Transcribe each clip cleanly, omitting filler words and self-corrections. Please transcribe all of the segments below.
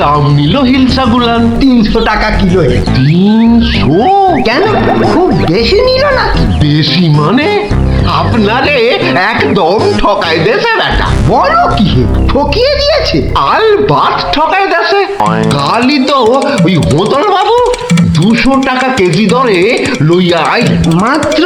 দাম নিল হিলসাগুলান? 300 টাকা কিলো। 300? কেন, খুব বেশি নিল না? বেশি মানে? আপনারে একদম ঠকাই দেছে বেটা। বলো কি হে, ঠকিয়ে দিয়েছে? আলবাত ঠকাই দেছে। কালই তো ওই হোতল বাবু 200 টাকা কেজি দরে লইয়া আই। মাত্র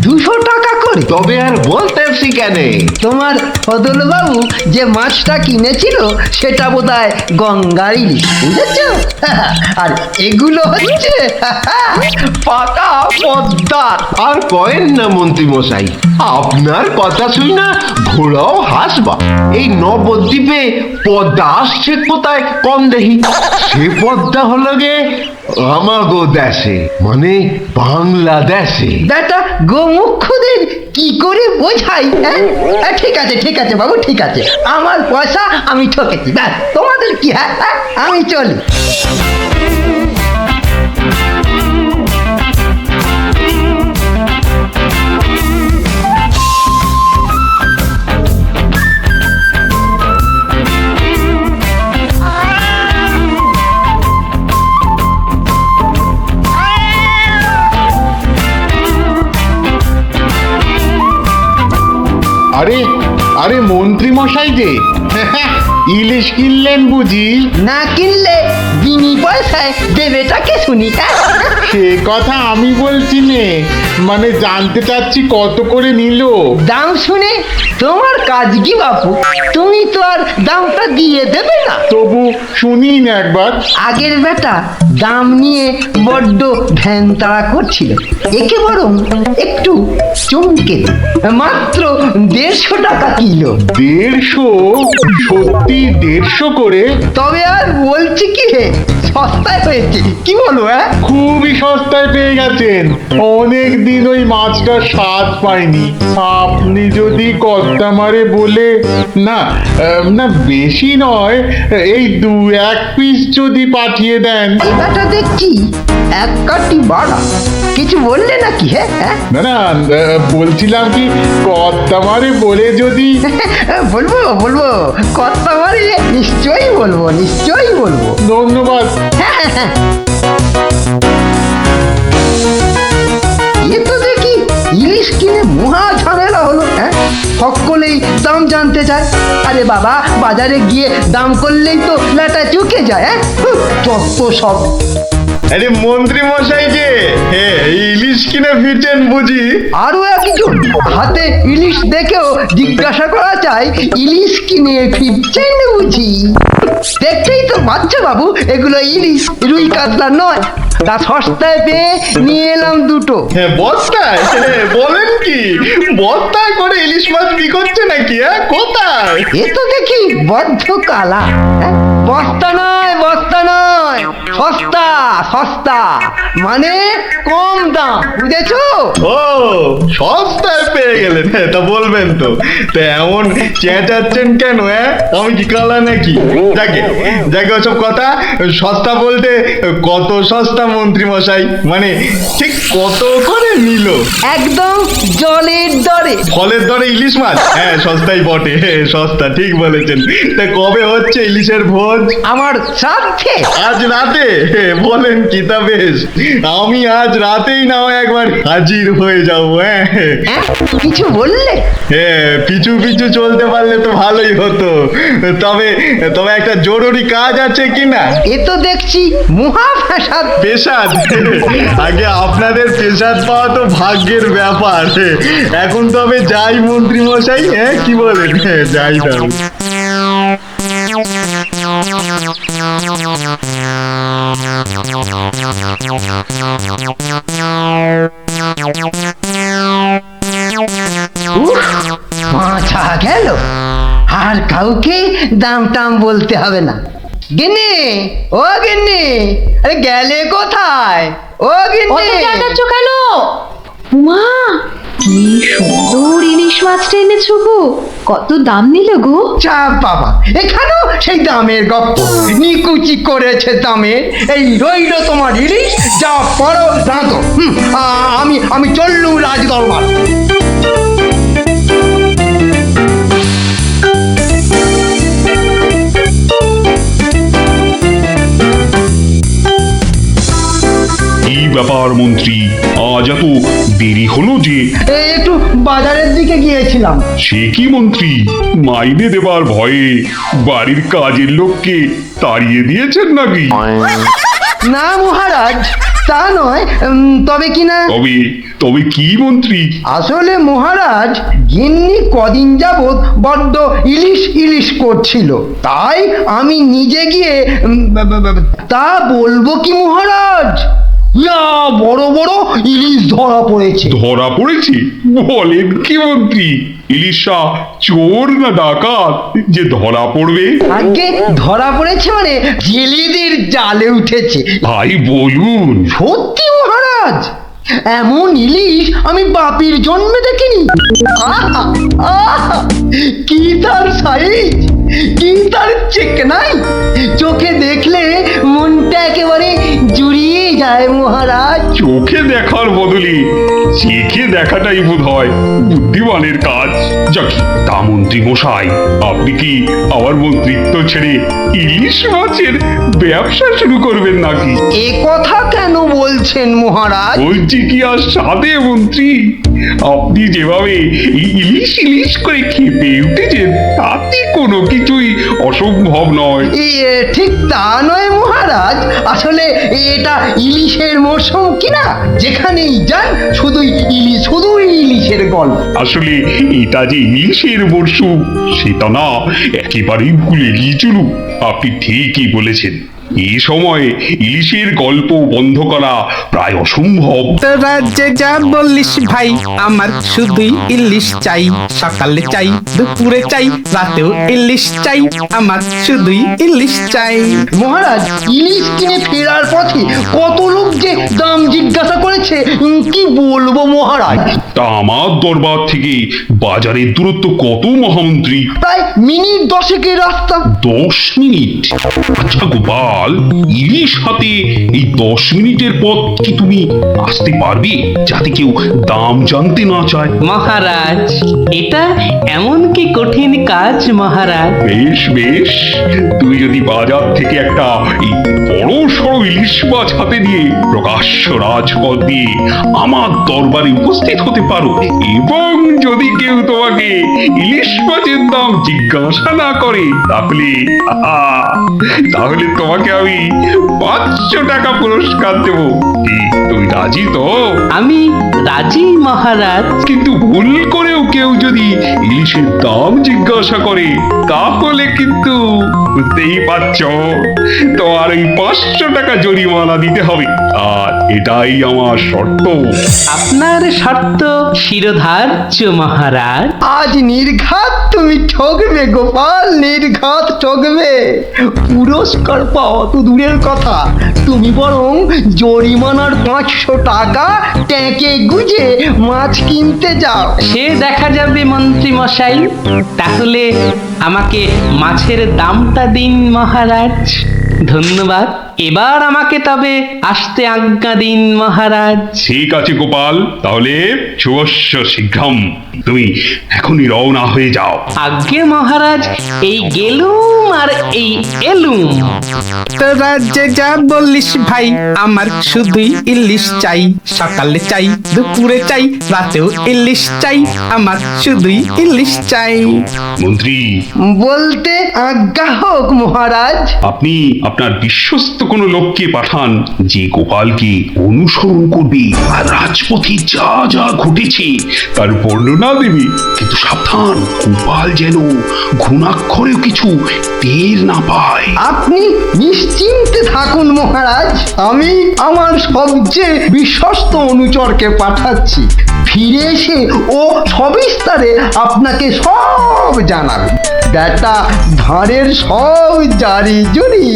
200 টাকা করে? তবে আর বলতেছি কেন, তোমার ফদল বাবু যে মাছটা কিনেছিল সেটা বোধহয় গঙ্গার ইলিশ, বুঝেছ? আর এগুলো হচ্ছে পাকা পদ্মার। আর কয়েন না মন্ত্রী মশাই, আপনার কথা শুই না ঘোড়াও হাসবা। এই নবদ্বীপে পদ্মা আসছে কোথায় কম দেখি? সে পদ্মা হলো গে আমাগো দেশে, মানে বাংলাদেশে। বেটা গোমুখদের কি করে বোঝাই? ঠিক আছে ঠিক আছে বাবু, ঠিক আছে, আমার পয়সা আমি ঠকেছি, ব্যাস, তোমাদের কি? হ্যাঁ, আমি চলি। আরে আরে মন্ত্রী মশাই যে ইলিশ কিনলেন বুঝি? না কিনলে বিনি পয়সায় দেবেটাকে শুনি। সে কথা আমি বলছি নে, মানে জানতে চাচ্ছি কত করে নিল? দাম শুনে তোমার কাজ কি বাপু? তুমি তো আর দামটা দিয়ে দেবে না। তবু শুনি না একবার। আগের বেটা দাম নিয়ে বড্ড ভ্যান তাড়া করছিল, একে বরং একটু চমকে দিই। মাত্র 150 টাকা কিলো। 150? সত্যি 150 করে? তবে আর বলছি কি হে, সস্তায় হয়েছে, কি বলো? খুবই সস্তায় পেয়ে গেছেন। অনেক দিন ওই মাছটার স্বাদ পাইনি। আপনি যদি কর্তা মারে বলে না না বেশি নয়, এই 2-1 পিস যদি পাঠিয়ে দেন। এই বেটা দেখছি এক কাটি বাড়া, কিছু বললে নাকি? হ্যাঁ, না না, বলছিলাম কি কর্তা মারে বলে যদি। বলবো বলবো, কথা বলে নিশ্চয়ই বলবো, নিশ্চয়ই বলবো। ধন্যবাদ। এ তো দেখি ইলিশ কিনে মহা ঝামেলা হলো। সকলেই দাম জানতে চায়। আরে বাবা, বাজারে গিয়ে দাম করলেই তো লাটা চুকে যায়। যত সব। আরে মন্ত্রী মশাই যে ইলিশ কিনে ফিরছেন বুঝি? আরো একজন হাতে ইলিশ দেখেও জিজ্ঞাসা করা চাই, ইলিশ কিনে ফিরছেন বুঝি? দেখতেই তো বাচ্চা বাবু, এগুলো ইলিশ, রুই কাতলা নয়। তা সস্তায় পেয়ে নিয়ে এলাম দুটো। বস্তায়? বলেন কি, বস্তায় করে ইলিশ মাছ বিকোচ্ছে নাকি? কোথায়? এ তো দেখি বদ্ধ কালা। বস্তা নয়, বস্তা নয়, সস্তা সস্তা, মানে কম দাম, বুঝেছো? ও, সস্তায় পেয়ে গেলেন? তা বলবেন তো। তা এমন চেঁচাচ্ছেন কেন? আমি কি কালা নাকি? যাকে যাকে ওসব কথা। সস্তা বলতে কত সস্তা মন্ত্রী মশাই? মানে ঠিক কত করে নিল? একদম জলের দরে। ফলের দরে ইলিশ মাছ? সস্তাই বটে, সস্তা, ঠিক বলেছেন। তা কবে হচ্ছে ইলিশের ভোজ? আমার সাথে আজ রাতে? বলেন কি? তা বেশ, আমি আজ রাতেই না হয় একবার হাজির হয়ে যাবো। কিছু বললে? পিছু পিছু চলতে পারলে তো ভালোই হতো। তবে তবে একটা জরুরি কাজ আছে কিনা? এ তো দেখছি মহা ফ্যাসাদ। পেশাদ? আগে আপনাদের পেশাদ পাওয়া তো ভাগ্যের ব্যাপার। এখন তবে যাই মন্ত্রী মশাই, কি বলেন? যাই তবে। মাথা গেল, আর কাউকে দাম টাম বলতে হবে না। গিন্নি, ও গিন্নি, আরে গেলে কোথায়? ও গিন্নি, কেন? মা, কি সুন্দর ইলিশ মাছটা এনেছো গো, কত দাম নিল গো? চা বাবা, এখানেও সেই দামের গপ্প, নিকুচি করেছে দামে। এই রইল তোমার ইলিশ, যা পড়ো রাঁধো। আমি চললুম রাজ দরবার। ব্যাপার মন্ত্রী, আজ এত দেরি হলো যে? একটু বাজারের দিকে গিয়েছিলাম। সে কি মন্ত্রী, মাইনে দেবার ভয়ে বাড়ির কাজের লোককে তাড়িয়ে দিয়েছেন নাকি? না মহারাজ, তা নয়, তবে কিনা তবে তবে কি মন্ত্রী? আসলে মহারাজ, গিন্নি কদিন যাবৎ বড্ড ইলিশ ইলিশ করছিল, তাই আমি নিজে গিয়ে তা বলবো কি মহারাজ, ইয়া বড় বড় ইলিশ ধরা পড়েছে। ধরা পড়েছে? বলেন কি মন্ত্রী? ইলিশা চোর না ডাকাত যে ধরা পড়বে? আগে ধরা পড়েছে মানে জেলেদের জালে উঠেছে। ভাই বলুন। সত্যি মহারাজ, এমন ইলিশ আমি বাপির জন্মে দেখিনি। আহা, আহা, কি তার সাইজ, কি তার চিকনাই, চোখে দেখলে মনটা একেবারে জুড়িয়ে যায় মহারাজ। চোখে দেখার বদলে চেখে দেখাটাই বোধ হয় বুদ্ধিমানের কাজ। যাকি, তা মন্ত্রী মশাই, আপনি কি আবার মন্ত্রিত্ব ছেড়ে ইলিশ মাছের ব্যবসা শুরু করবেন নাকি? এ কথা কেন বলছেন মহারাজ? বলছি কি আর সাধে মন্ত্রী, আপনি যেভাবে এই ইলিশ ইলিশ করে খেপে উঠেছেন তাতে কোনো কিছুই অসম্ভব নয়। ঠিক তা নয় মহারাজ, আসলে এটা ইলিশের মরশুম কিনা, যেখানেই যান শুধুই ইলিশ, শুধুই ইলিশের গল্প। আসলে এটা যে ইলিশের মরশুম সেটা না একেবারেই ভুলে গিয়েছিল। আপনি ঠিকই বলেছেন, এই সময় ইলিশের গল্প বন্ধ করা প্রায় অসম্ভব। তোরা যে যা বললিস ভাই, আমার শুধুই ইলিশ চাই, সকালে চাই, দুপুরে চাই, রাতেও ইলিশ চাই, আমার শুধুই ইলিশ চাই। মহারাজ, ইলিশ কিনে ফেরার পথে কত লোক যে দাম জিজ্ঞাসা করেছে, কি বলবো মহারাজ। তা আমার দরবার থেকে বাজারের দূরত্ব কত মহামন্ত্রী? প্রায় মিনিট 10 রাস্তা। 10 মিনিট? আচ্ছা গোপাল, ইলিশ হাতে এই 10 মিনিটের পথ কি তুমি আসতে পারবে, যাতে কেউ দাম জানতে না চায়? মহারাজ, এটা এমন কি কঠিন কাজ মহারাজ? বেশ বেশ, তুমি যদি বাজার থেকে একটা এই বড় সড়ো ইলিশ মাছ হাতে নিয়ে প্রকাশ্য রাজপথ দিয়ে আমার দরবারে উপস্থিত হতে পারো, এবং যদি কেউ তোমাকে ইলিশ মাছের দাম জিজ্ঞাসা না করে, তাহলে তাহলে তোমাকে আমি 500 টাকা পুরস্কার দেব। কি তুমি রাজি তো? আমি রাজি মহারাজ। কিন্তু ভুল করেও কেউ যদি ইলিশের দাম জিজ্ঞাসা করে, তাহলে কিন্তু বুঝতেই পারছ, তোমার ওই 500 টাকা জরিমানা দিতে হবে। আর এটাই আমার শর্ত। আপনার শর্ত শিরোধার্য মহারাজ। আজ নির্ঘাত তুমি ঠকবে গোপাল, নির্ঘাত ঠকবে। পুরস্কার পাওয়া তো দূরের কথা, তুমি বরং জরিমানার 500 টাকা ট্যাঁকে গুজে মাছ কিনতে যাও। সে দেখা যাবে মন্ত্রী মশাই। তাহলে আমাকে মাছের দামটা দিন মহারাজ। ধন্যবাদ। এবার আমাকে তবে আসতে আজ্ঞা দিন মহারাজ। ঠিক আছে গোপাল, তাহলে শুভস্য শীঘ্রম। তুমি এখনই রওনা হয়ে যাও। আজ্ঞে মহারাজ, এই গেলুম আর এই এলুম। তোরা যে যা বললিস ভাই, আমার শুধুই ইলিশ চাই, সকালে চাই, দুপুরে চাই, রাতেও ইলিশ চাই, আমার শুধুই ইলিশ চাই। মন্ত্রী, বলতে আজ্ঞা হোক মহারাজ। আপনি আপনার বিশ্বস্ত কোনো লোককে পাঠান, যে গোপালকে অনুসরণ করবে আর রাজপথে যা যা ঘটেছে তার বর্ণনা দেবে। কিন্তু সাবধান, গোপাল যেন ঘুণাক্ষরেও কিছু টের না পায়। আপনি নিশ্চিন্তে থাকুন মহারাজ, আমি আমার সবচেয়ে বিশ্বস্ত অনুচরকে পাঠাচ্ছি। ফিরে এসে ও সবিস্তারে আপনাকে সব জানাবে। বেটা ধারের সব জারি জুরি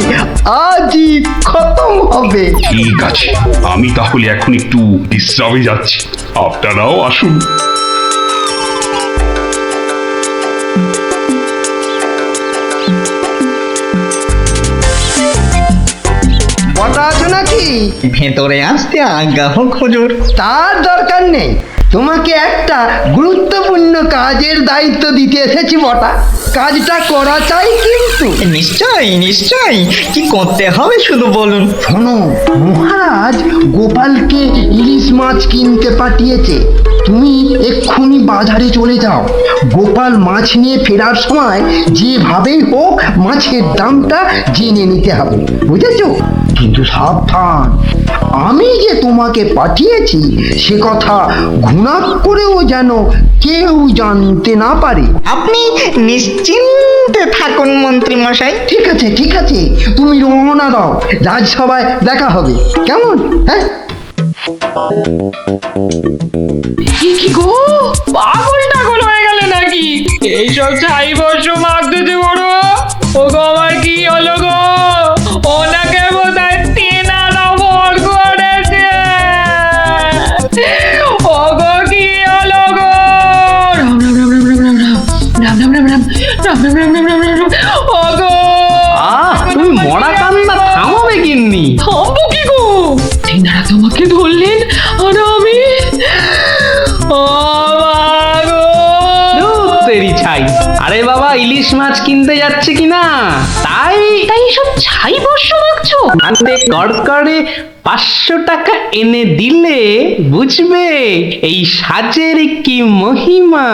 আজই খতম হবে। ঠিক আছে, আমি তাহলে এখন একটু বিশ্রামে যাচ্ছি, আপনারাও আসুন। বটা আছো নাকি? ভেতরে আসতে আজ্ঞা হোক হুজুর। তার দরকার নেই, তোমাকে একটা গুরুত্বপূর্ণ কাজের দায়িত্ব দিতে এসেছি বটা। কাজটা করা চাই কিন্তু। নিশ্চয়ই নিশ্চয়ই, কি করতে হবে শুধু বলুন। শোনো, মহারাজ গোপালকে ইলিশ মাছ কিনতে পাঠিয়েছে। তুমি এক্ষুনি বাজারে চলে যাও। গোপাল মাছ নিয়ে ফেরার সময় যেভাবেই হোক মাছের দামটা জেনে নিতে হবে, বুঝেছো? কিন্তু সাবধান, আমি যে তোমাকে পাঠিয়েছি সে কথা ঘুণাক করেও যেন কেউ জানতে না পারে। আপনি নিশ্চিন্তে থাকুন মন্ত্রী মশাই। ঠিক আছে ঠিক আছে, তুমি রওনা দাও, রাজসভায় দেখা হবে, কেমন? হ্যাঁ, কি গো, পাগল টাগল হয়ে গেলে নাকি? এইসব ছাই বর্ষ মাগতে বড়। ও গো, আমার কি হলো গো? ওনাকে বোধহয় টিনারা ভর করেছে। ও গো, কি হলো গো? রাম রাম রাম রাম রাম রাম রাম রাম রাম রাম রাম রাম রাম রাম রাম। ও গো, তুমি মরা কান্না থামাবে কিন্নি? থামবো কি গো? টিনারা তোমাকে ধরলেন আর আমি তেরি ছাই। আরে বাবা, ইলিশ মাছ কিনতে যাচ্ছে কিনা তাই তাই সব ছাই বর্ষ মাখছো? হাতে কড়কড়ে 500 টাকা এনে দিলে বুঝবে এই সাজের কি মহিমা।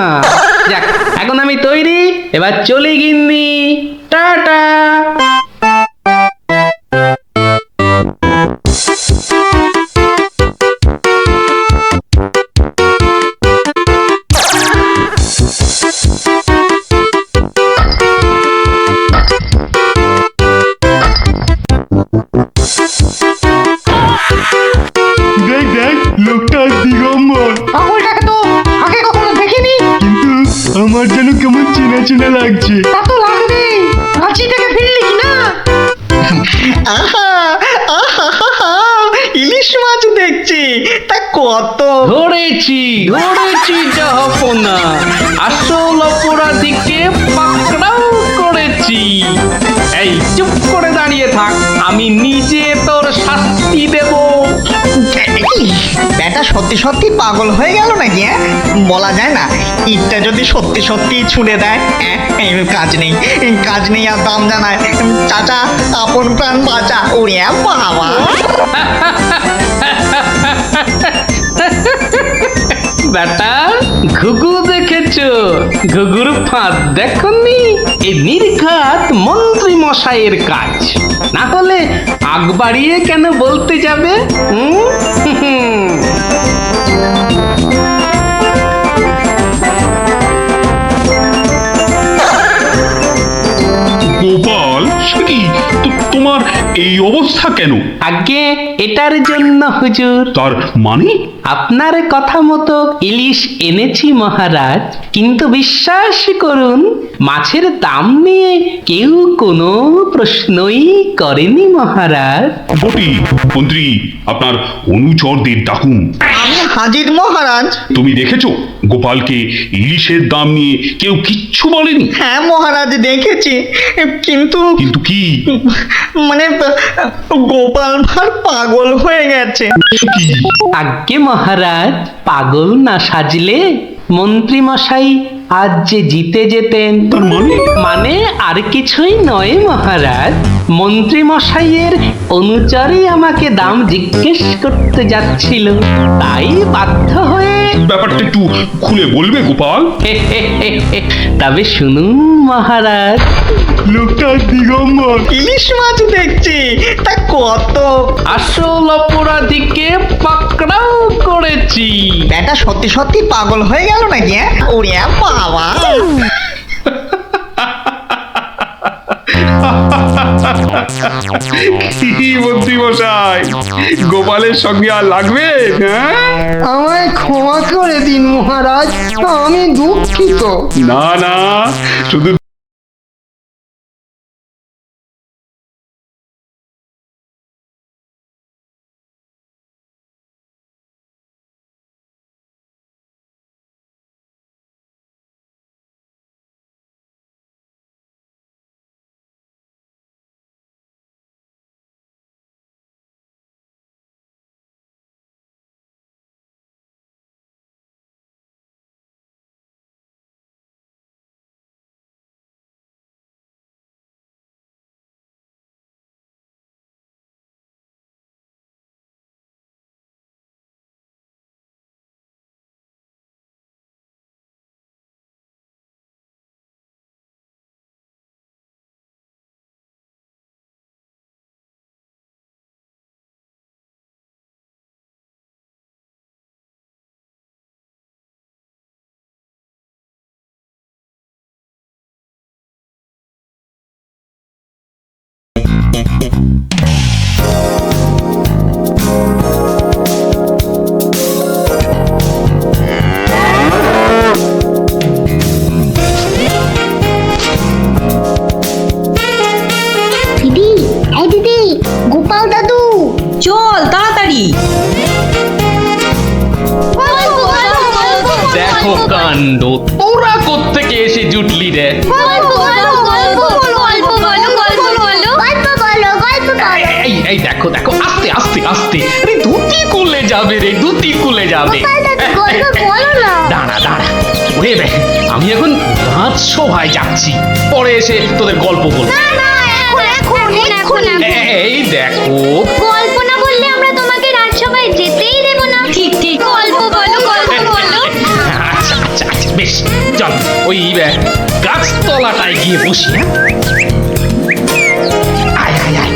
যাক, এখন আমি তৈরি, এবার চলে গিন্নি, টাটা। দেখ দেখ, লোকটা দিগম্বর। পাগলটাকে তো আগে কখনো দেখিনি। কিন্তু আমার যেন কেমন চেনা চেনা লাগছে। তা তো লাগবে, রাঁচি থেকে ফিরলি কি না? আহা আহা আহা, ইলিশ মাছ দেখছি, তা কত। ধরেছি ধরেছি জাহাপনা, আসল অপরাধীকে পাকড়াও করেছি। এই চুপ করে দাঁড়িয়ে থাক, আমি নিজে তোর শাস্তি দেব। ব্যাটা সত্যি সত্যি পাগল হয়ে গেল নাকি? বলা যায় না, ইটটা যদি সত্যি সত্যি ছুঁড়ে দেয়। এই কাজ নেই, কাজ নেই আর দাম জানায়। চাচা, আপন প্রাণ বাঁচা। ওরে বাবা, বেটা, ঘুঘু দেখেছো? ঘুঘুর ফাঁদ দেখনি? এই নির্ঘাত মন্ত্রী মশাইয়ের কাজ। না হলে আগ বাড়িয়ে কেন বলতে যাবে? গোপাল, সে কি? তোমার এই অবস্থা কেন? আগে এটার জন্য হুজুর, তার মানে? আপনার কথা মতো ইলিশ এনেছি মহারাজ, কিন্তু বিশ্বাস করুন মাছের দাম নিয়ে কেউ কোনো প্রশ্নই করেনি মহারাজ। বটি, মন্ত্রী, আপনার অনুচরদের ডাকুন। আমি হাজির মহারাজ। তুমি দেখেছো গোপালকে ইলিশের দাম নিয়ে কেউ কিচ্ছু বলেনি? হ্যাঁ মহারাজ, দেখেছি, কিন্তু কিন্তু কি? মানে গোপাল ভাঁড় পাগল হয়ে গেছে। কি? আজ্ঞে মহারাজ, পাগল না সাজলে মন্ত্রী মশাই আজ যে জিতে যেতেন। তার মানে? মানে আর কিছুই নয় মহারাজ, মন্ত্রী মশাইয়ের অনুচরই আমাকে দাম জিজ্ঞেস করতে যাচ্ছিল, তাই বাধ্য হয়ে। ব্যাপারটা একটু খুলে বলবে গোপাল? তবে শুনুন মহারাজ, লোকটা দিগম্বর। ইলিশ মাছ দেখছি, তা কত। আসল অপরাধীকে পাকড়াও করেছি। ব্যাটা সত্যি সত্যি পাগল হয়ে গেল নাকি? ওরে বাবা, কি মন্ত্রী মশাই, গোপালের সঙ্গে আর লাগবে? হ্যাঁ, আমায় ক্ষমা করে দিন মহারাজ, আমি দুঃখিত। না না, শুধু কাণ্ড, তোরা কোত্থেকে এসে জুটলি রে? এই দেখো দেখো, আস্তে আস্তে আস্তে, আরে ধুতি খুলে যাবে রে, ধুতি খুলে যাবে। দাঁড়া দাঁড়া, ওরে বে, আমি এখন রাজসভায় যাচ্ছি, পরে এসে তোদের গল্প বলবো। এই দেখো, গল্প না বললে আমরা তোমাকে রাজসভায় যেতেই দেব না। ঠিক ঠিক, গল্প বলো, গল্প বলো। আচ্ছা আচ্ছা আচ্ছা, বেশ, চল ওই গাছতলাটায় গিয়ে বসি। আয় আয় আয়,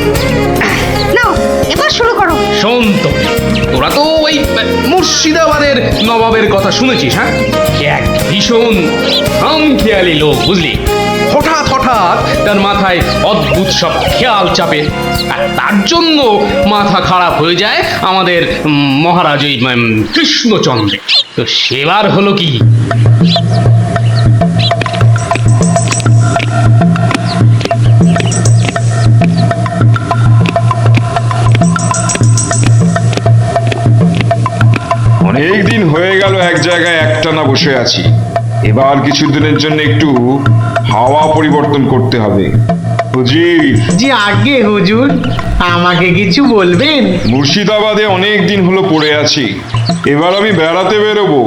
নাও এবার শুরু করো। শোন তো, তোরা তো ওই মুর্শিদাবাদের নবাবের কথা শুনেছিস, হ্যাঁ? এক ভীষণ খামখেয়ালি লোক, বুঝলি? হঠাৎ হঠাৎ তার মাথায় অদ্ভুত সব খেয়াল চাপে, আর তার জন্য মাথা খারাপ হয়ে যায় আমাদের মহারাজ ওই কৃষ্ণচন্দ্র। তো সেবার হলো কি, অনেক দিন হয়ে গেল এক জায়গায় একটানা বসে আছি। এবার কিছুদিনের জন্য একটু হাওয়া পরিবর্তন করতে হবে। হুজির, জি আগে হুজুর, আমাকে কিছু বলবেন? মুর্শিদাবাদে অনেক দিন হলো পড়ে আছি, এবার আমি বেড়াতে বেরোবো,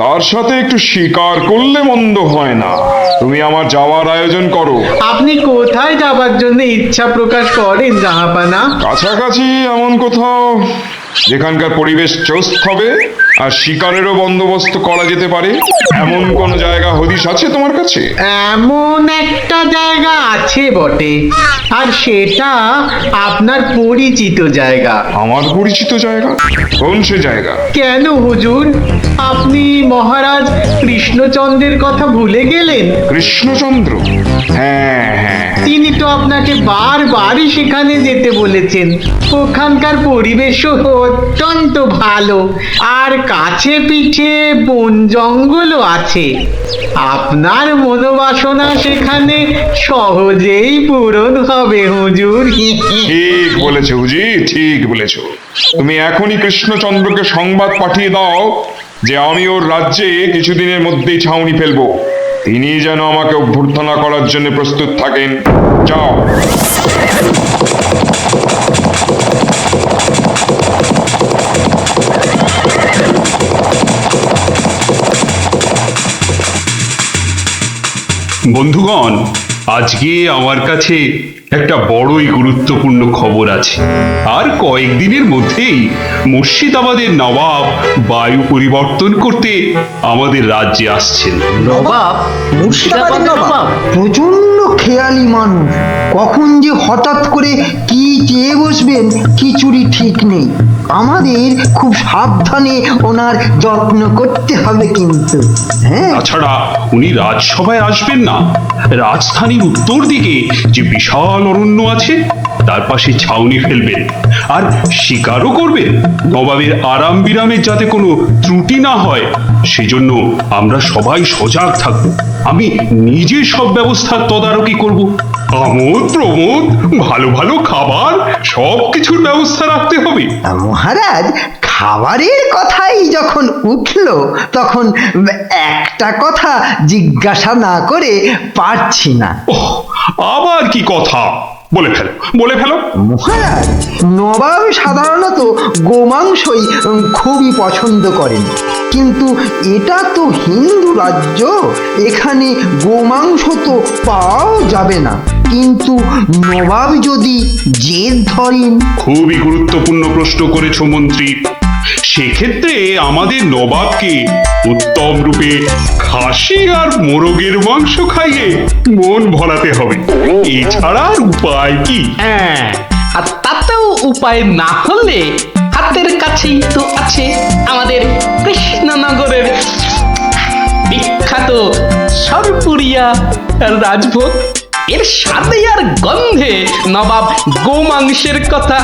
তার সাথে একটু শিকার করলে মন্দ হয় না। তুমি আমার যাওয়ার আয়োজন করো। আপনি কোথায় যাবার জন্য ইচ্ছা প্রকাশ করেন জাহাপানা? কাছাকাছি এমন কোথাও যেখানকার পরিবেশ চৌস্ত হবে আর শিকারেরও বন্দোবস্ত করা যেতে পারে, এমন কোন জায়গা হদিশ আছে তোমার কাছে? এমন একটা জায়গা আছে বটে, আর সেটা আপনার পরিচিত জায়গা। আমার পরিচিত জায়গা? কোন সে জায়গা? কেন হুজুর, আপনি মহারাজ কৃষ্ণচন্দ্রের কথা ভুলে গেলেন? কৃষ্ণচন্দ্র? হ্যাঁ হ্যাঁ, তিনি তো আপনাকে বারবারই সেখানে যেতে বলেছেন। ওখানকার পরিবেশও অত্যন্ত ভালো, আর কাছে পিঠে বন জঙ্গলও আছে। আপনার মনোবাসনা সেখানে সহজেই পূরণ হবে হুজুর। ঠিক বলেছো হুজির, ঠিক বলেছো। তুমি এখনই কৃষ্ণচন্দ্রকে সংবাদ পাঠিয়ে দাও যে আমি ওর রাজ্যে কিছুদিনের মধ্যেই ছাউনি ফেলবো। তিনি যেন আমাকে অভ্যর্থনা করার জন্য প্রস্তুত থাকেন। যাও। বন্ধুগণ, আজকে আমার কাছে একটা বড়ই গুরুত্বপূর্ণ খবর আছে। আর কয়েকদিনের মধ্যেই মুর্শিদাবাদের নবাব বায়ু পরিবর্তন করতে আমাদের রাজ্যে আসছেন। নবাব? মুর্শিদাবাদের নবাব প্রচন্ড খেয়ালি মানুষ, কখন যে হঠাৎ করে কি চেয়ে বসবেন কিছুরই ঠিক নেই। আমাদের খুব সাবধানে ওনার যত্ন করতে হবে কিন্তু। হ্যাঁ, তাছাড়া উনি রাজসভায় আসবেন না, রাজধানীর উত্তর দিকে যে বিশাল অরণ্য আছে তার পাশে ছাউনি ফেলবেন, আর শিকারও করবেন। নবাবের আরাম বিরামের যাতে কোনো ত্রুটি না হয় সেজন্য আমরা সবাই সজাগ থাকব। আমি নিজে সব ব্যবস্থার তদারকি করব। আমোদ প্রমোদ, ভালো ভালো খাবার, সব কিছুর ব্যবস্থা রাখতে হবে। মহারাজ, খাবারের কথাই যখন উঠলো তখন একটা কথা জিজ্ঞাসা না করে পারছি না। ওহ, আবার কি কথা? বলে ফেলো, বলে ফেলো। মহারাজ, নবাব সাধারণত গোমাংসই খুবই পছন্দ করেন, কিন্তু এটা তো হিন্দু রাজ্য, এখানে গোমাংস তো পাওয়াও যাবে না। কিন্তু নবাব যদি জেদ ধরেন। খুবই গুরুত্বপূর্ণ প্রশ্ন করেছো মন্ত্রী। সেক্ষেত্রে আমাদের নবাবকে উত্তম রূপে খাসি আর মোরগের মাংস খাইয়ে মন ভরাতে হবে। এছাড়া আর উপায় কি? হ্যাঁ, আর তাতেও উপায় না হলে হাতের কাছেই তো আছে আমাদের কৃষ্ণনগরের বিখ্যাত সরপুরিয়া রাজভোগ। এর স্বাদে আর গন্ধে নবাব গোমাংসের কথা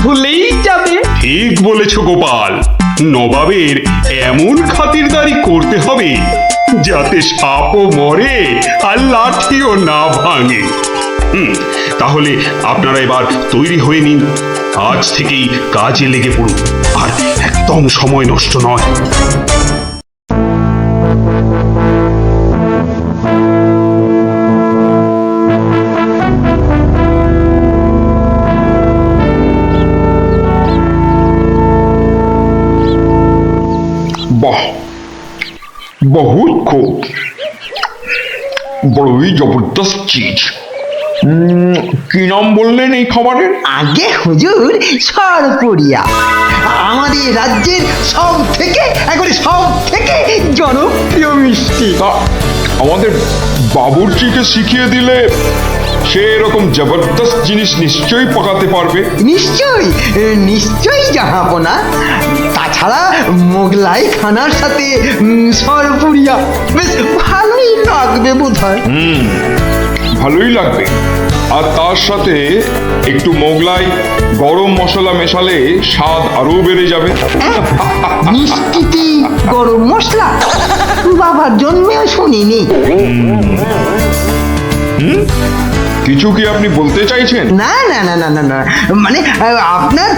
ভুলেই যাবে। ঠিক বলেছো গোপাল, নবাবের এমন খাতিরদারি করতে হবে যাতে সাপও মরে আর লাঠিও না ভাঙে। তাহলে আপনারা এবার তৈরি হয়ে নিন, আজ থেকেই কাজে লেগে পড়ুন, আর একদম সময় নষ্ট নয়। বহুত খুব বড়ই জবরদস্ত চিজ কি নাম বললেন এই খাবারের? আগে হুজুর সরপুরিয়া, আমাদের রাজ্যের সব থেকে জনপ্রিয় মিষ্টি। তা আমাদের বাবুর্চিকে শিখিয়ে দিলে সে এরকম জবরদস্ত জিনিস নিশ্চয়ই পাকাতে পারবে। নিশ্চয়ই জাহাপনা। তাছাড়া মোগলাই খানার সাথে সরপুরিয়া বেশ ভালোই লাগবে বোধহয়। ভালোই লাগবে। আর তার সাথে একটু মোগলাই গরম মশলা মেশালে স্বাদ আরো বেড়ে যাবে। মিষ্টিতে গরম মশলা বাবার জন্মেও শুনিনি। কিছু কি আপনি বলতে চাইছেন? না না না না না না, মানে আপনার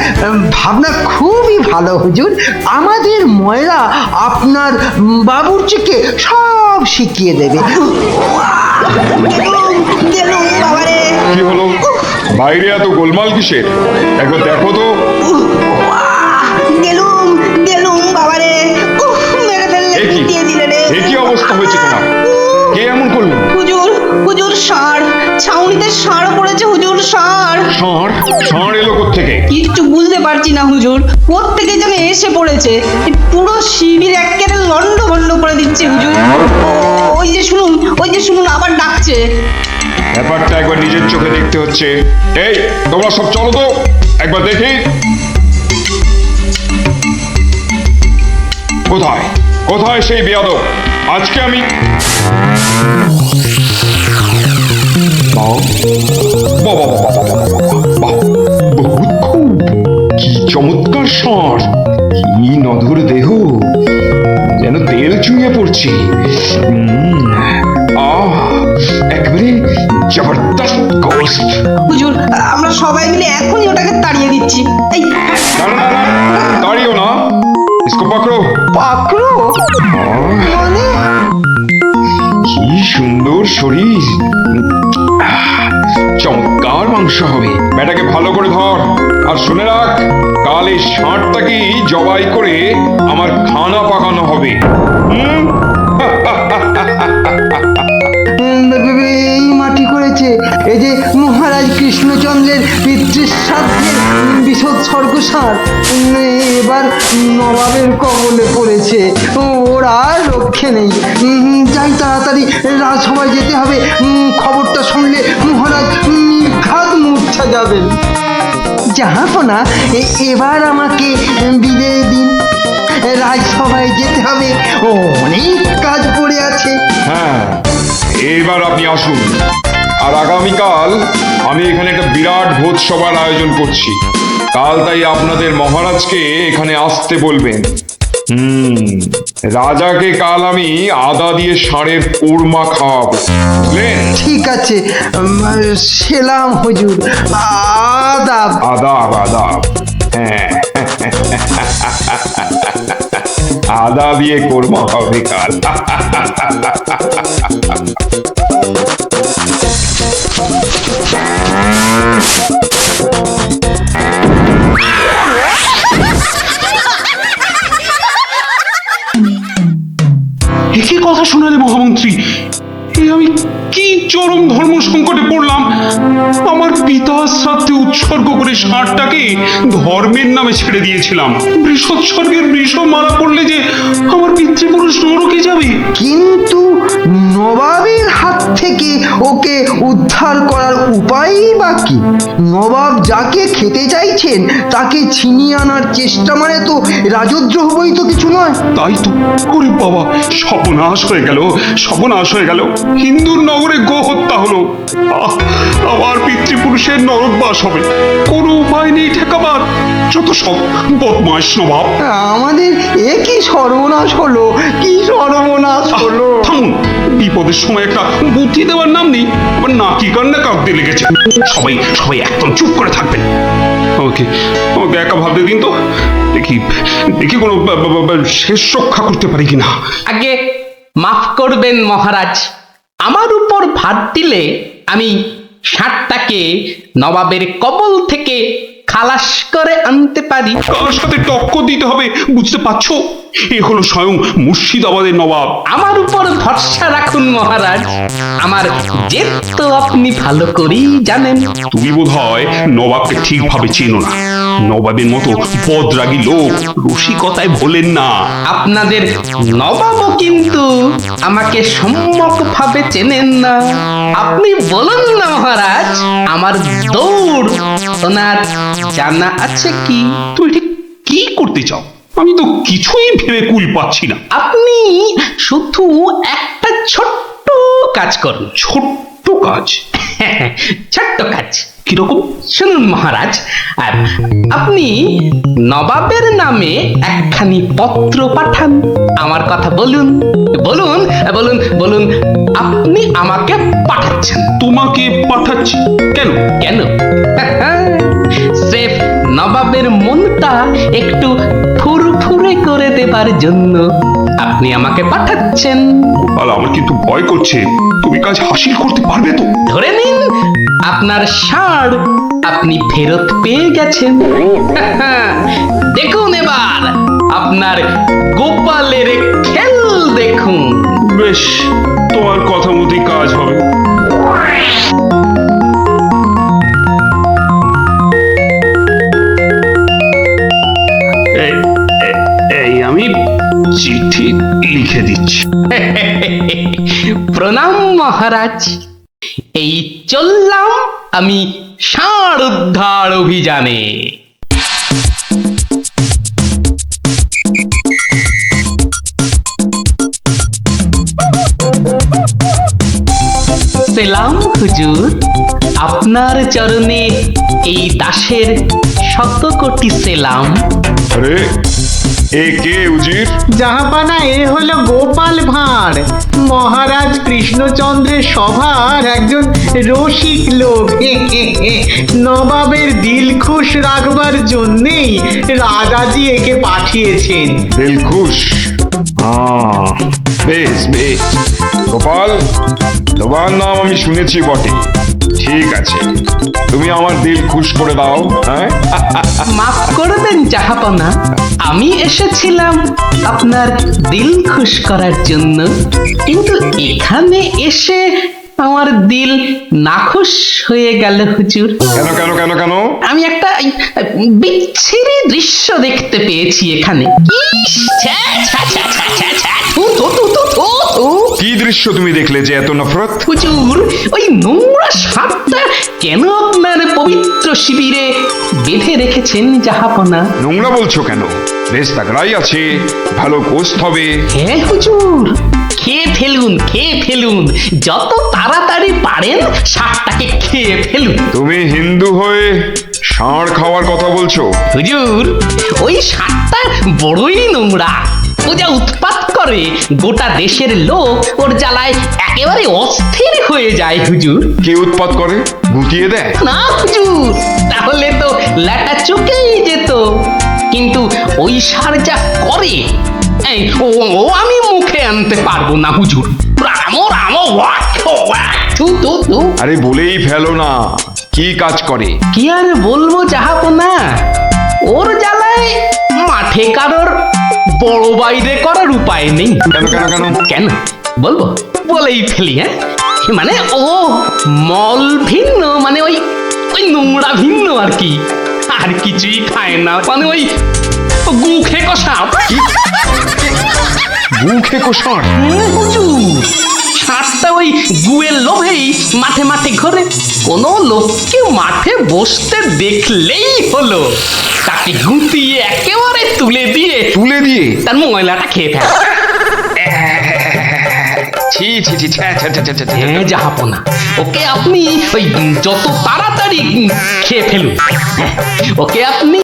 ভাবনা খুবই ভালো হুজুর। আমাদের ময়রা আপনার বাবুর্চিকে সব শিখিয়ে দেবে। কি হলো, বাইরে এত গোলমাল কিসের? একবার দেখো তো। এ কি অবস্থা হয়েছে তোমার? কে এমন করলো? হুজুর ষাঁড়, ছাউনিতে ষাঁড় পড়েছে হুজুর, ষাঁড়। ষাঁড় এলো কোত্থেকে? কিচ্ছু বুঝতে পারছি না হুজুর, কোত্থেকে যেন এসে পড়েছে। পুরো শিবির একেবারে লন্ডভন্ড করে দিচ্ছে হুজুর। ওই যে শুনুন আবার ডাকছে। ব্যাপারটা একবার নিজের চোখে দেখতে হচ্ছে। এই তোমরা সব চলো তো একবার দেখি। কোথায় কোথায় সেই বেয়াদব? আজকে আমি বহুত খুব, কি চমৎকার ষাঁড়, কি নধর দেহ, যেন তেল চুইয়ে পড়ছে। একেবারে জবরদস্ত গোস্ত। হুজুর আমরা সবাই মিলে এখনই ওটাকে তাড়িয়ে দিচ্ছি। এই না তাড়িও না, इसको पकड़ो। পাকড়ো মানে? কি সুন্দর শরীর, চমৎকার মাংস হবে। বেটাকে ভালো করে ধর, আর শুনে রাখ, কাল এই ষাঁড়টাকেই জবাই করে আমার খানা পাকানো হবে। এই মাটি করেছে। এই যে মহারাজ কৃষ্ণচন্দ্রের পিতৃশ্রাদ্ধের বিশোৎসর্গ সার এবার নবাবের কবলে পড়েছে। ওর আর রক্ষে নেই। যাই তাড়াতাড়ি রাজসভায় যেতে হবে। খবরটা শুনলে মহারাজ নির্ঘাত মূর্ছা যাবেন। জাহাপনা, এবার আমাকে বিদায় দিন। রাজসভায় যেতে হবে, অনেক কাজ পড়ে আছে। হ্যাঁ, এবার আপনি আসুন। আর আগামীকাল আমি এখানে একটা বিরাট ভোজ সভার আয়োজন করছি। কাল তাই আপনাদের মহারাজকে এখানে আসতে বলবেন। রাজাকে কাল আমি আদা দিয়ে ষাঁড়ের কোরমা খাওয়াবো, বুঝলেন? ঠিক আছে, সেলাম হুজুর। আদাব। আদাব আদাব। হ্যাঁ, আদা দিয়ে কোরমা হবে কাল। একই কথা শোনালে মহামন্ত্রী, আমি কি চরম ধর্ম সংকটে পড়লাম। আমার পিতার শ্রাদ্ধে উৎসর্গ করে ষাঁড়টাকে ধর্মের নামে ছেড়ে দিয়েছিলাম। বৃষোৎসর্গের বৃষ মারা পড়লে যে আমার পিতৃপুরুষ নরকে যাবে। কিন্তু নবাবের হাত থেকে ওকে উদ্ধার করার উপায়ই বা কি? নবাব যাকে খেতে চাইছেন তাকে ছিনিয়ে আনার চেষ্টা মানে তো রাজদ্রোহ বই তো কিছু নয়। তাই তো, ওরে বাবা, সর্বনাশ হয়ে গেল, সর্বনাশ হয়ে গেল। হিন্দুর নগরে গো হত্যা হলো। আমার পিতৃপুরুষের নরকবাস হবে, কোনো উপায় নেই ঠেকাবার। যত সব বদমাশ নবাব। আমাদের এ কি সর্বনাশ হলো, কি সর্বনাশ হলো। থামুন, বিপদের সময় একটা বুদ্ধি দেওয়ার নাম নেই, আবার নাকি কান্না কাঁদতে লেগেছে। সবাই সবাই একদম চুপ করে থাকবেন। আমাকে একা ভাবতে দিন তো, দেখি কোনো শেষ রক্ষা করতে পারি কিনা। আগে মাফ করবেন মহারাজ, আমার উপর ভার দিলে আমি ষাঁড়টাকে নবাবের কবল থেকে খালাস করে আনতে পারি। কার সাথে টক্কর দিতে হবে বুঝতে পারছো? এ হলো স্বয়ং মুর্শিদাবাদের নবাব। আমার উপর ভরসা রাখুন মহারাজ, আমার জেদ তো আপনি ভালো করেই জানেন। তুমি বোধহয় নবাবকে ঠিকভাবে চেনো না। নবাবের মতো বদরাগী লোক রসিকতায় ভোলেন না। আপনাদের নবাবও কিন্তু আমাকে সম্যক ভাবে চেনেন না। আপনি বলুন না মহারাজ, আমার দৌড় ওনার জানা আছে কি? তুমি ঠিক কি করতে চাও? আমি তো কিছুই ভেবে কুল পাচ্ছি না। আপনি শুধু একটা ছোট্ট কাজ করুন। ছোট্ট কাজ? ছোট্ট কাজ কিরকম? শুনুন মহারাজ, আপনি নবাবের নামে একখানি পত্র পাঠান। আমার কথা বলুন বলুন বলুন বলুন, আপনি আমাকে পাঠাচ্ছেন। তোমাকে পাঠাচ্ছি? কেন? কেন? স্রেফ নবাবের মনটা একটু ফুরফুরে করে দেবার জন্য আপনি আমাকে পাঠাচ্ছেন। আর আমার কিন্তু ভয় করছে, তুমি কাজ হাসিল করতে পারবে তো? ধরে নিন আপনার ষাঁড় আপনি ফেরত পেয়ে গেছেন। দেখুন এবার আপনার গোপালের খেল দেখুন। বেশ, তোমার কথা মতোই কাজ হবে। এই আমি চিঠি লিখে দিচ্ছি। প্রণাম মহারাজ, এই চললাম আমি ষাঁড় উদ্ধার অভিযানে। সেলাম হুজুর, আপনার চরণে এই দাসের শত কোটি সেলাম। আরে এ কে উজির? জাহাপানা, এ হলো গোপাল ভাঁড়, মহারাজ কৃষ্ণচন্দ্রের সভার একজন রসিক লোক। নবাবের দিল খুশ রাখবার জন্যেই রাজাজি একে পাঠিয়েছেন। দিলখুশ? বেশ বেশ। গোপাল, তোমার নাম আমি শুনেছি বটে। ঠিক আছে, তুমি আমার দিল খুশ করে দাও। হ্যাঁ, মাফ করবেন জাহাপনা, আমি এসেছিলাম আপনার দিল খুশ করার জন্য, কিন্তু এখানে এসে আমার দিল নাখুশ হয়ে গেল হুজুর। কেন কেন কেন কেন? আমি একটা বিচ্ছিরি দৃশ্য দেখতে পেয়েছি এখানে। ইস, ছ্যা, ছ্যা, ছ্যা, ছ্যা, ছ্যা, ছ্যা, থু, থু, থু, থু, থু, থু। কি দৃশ্য তুমি দেখলে যে এত নফরত? হুজুর, ওই নোংরা সাপটা কেন আপনার পবিত্র শিবিরে বেঁধে রেখেছেন জাহাপনা? নোংরা বলছো কেন? বেশ তাগড়াই আছে, ভালো গোস্ত হবে। হ্যাঁ হুজুর, খেয়ে ফেলুন, খেয়ে ফেলুন, যত তাড়াতাড়ি পারেন সাপটাকে খেয়ে ফেলুন। তুমি হিন্দু হয়ে ষাঁড় খাওয়ার কথা বলছো? হুজুর, ওই সাপটা বড়ই নোংরা। ও যা উৎপাত করে, গোটা দেশের লোক ওর জ্বালায় একেবারে অস্থির হয়ে যায় হুজুর। কে উৎপাত করে? গুটিয়ে দেয়? না হুজুর, তাহলে তো ল্যাটা চুকেই যেত। কিন্তু ওই সার যা করে, এই ও আমি মুখে আনতে পারবো না হুজুর। রামো রামো ওয়াক ওয়াক থু থু থু। আরে বলেই ফেলো না, কি কাজ করে? কি আর বলবো জাহাপনা, ওর জ্বালায় মাঠে কারোর বড় বাইরে করার উপায় নেই। কেন কেন কেন? কেন বলবো? বলেই ফেলি। হ্যাঁ, মানে ও মল ভিন্ন, মানে ওই ওই নোংরা ভিন্ন আর কি, আর কিছুই খায় না। মানে ওই গু খেকো সাপ। গু খেকো ষাঁড়? হুজুর, সাপটা ওই গুয়ের লোভেই মাঠে মাঠে ঘোরে। কোনো লোককে মাঠে বসতে দেখলেই হলো তাকে গুটিয়ে একেবারে তুলে দিয়ে তার ময়লাটা খেয়ে ফেলে। ছি ছি ছি, ছ্যা, ছ্যা, ছ্যা, ছ্যা, ছ্যা। হ্যাঁ জাহাপনা, ওকে আপনি ওই যত তাড়াতাড়ি খেয়ে ফেলুন। ওকে আপনি